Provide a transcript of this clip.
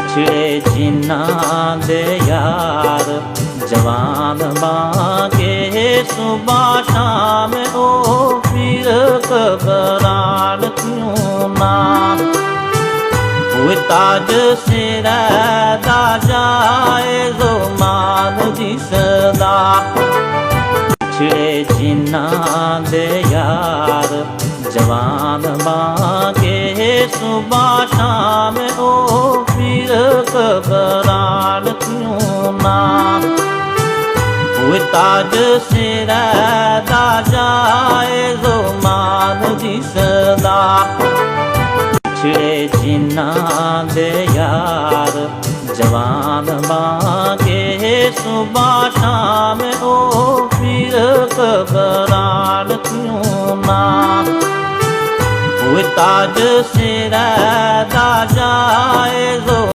पिछड़े जिन्ना दे यार जवान बाके सुबह शाम ओ पीर घबरान क्यों ना। ताज सिर दा जाए जो मान जिसदा पिछड़े जिन्ना दे यार जवान बाके सुबह शाम ओ पीर घबरान क्यों ना। ताज सिर दा जाए जो मान जिसदा पिछड़े जिन्ना दे यार जवान बाके सुबह शाम ओ पीर घबरान क्यों ना। ताज सिर दा जाए जो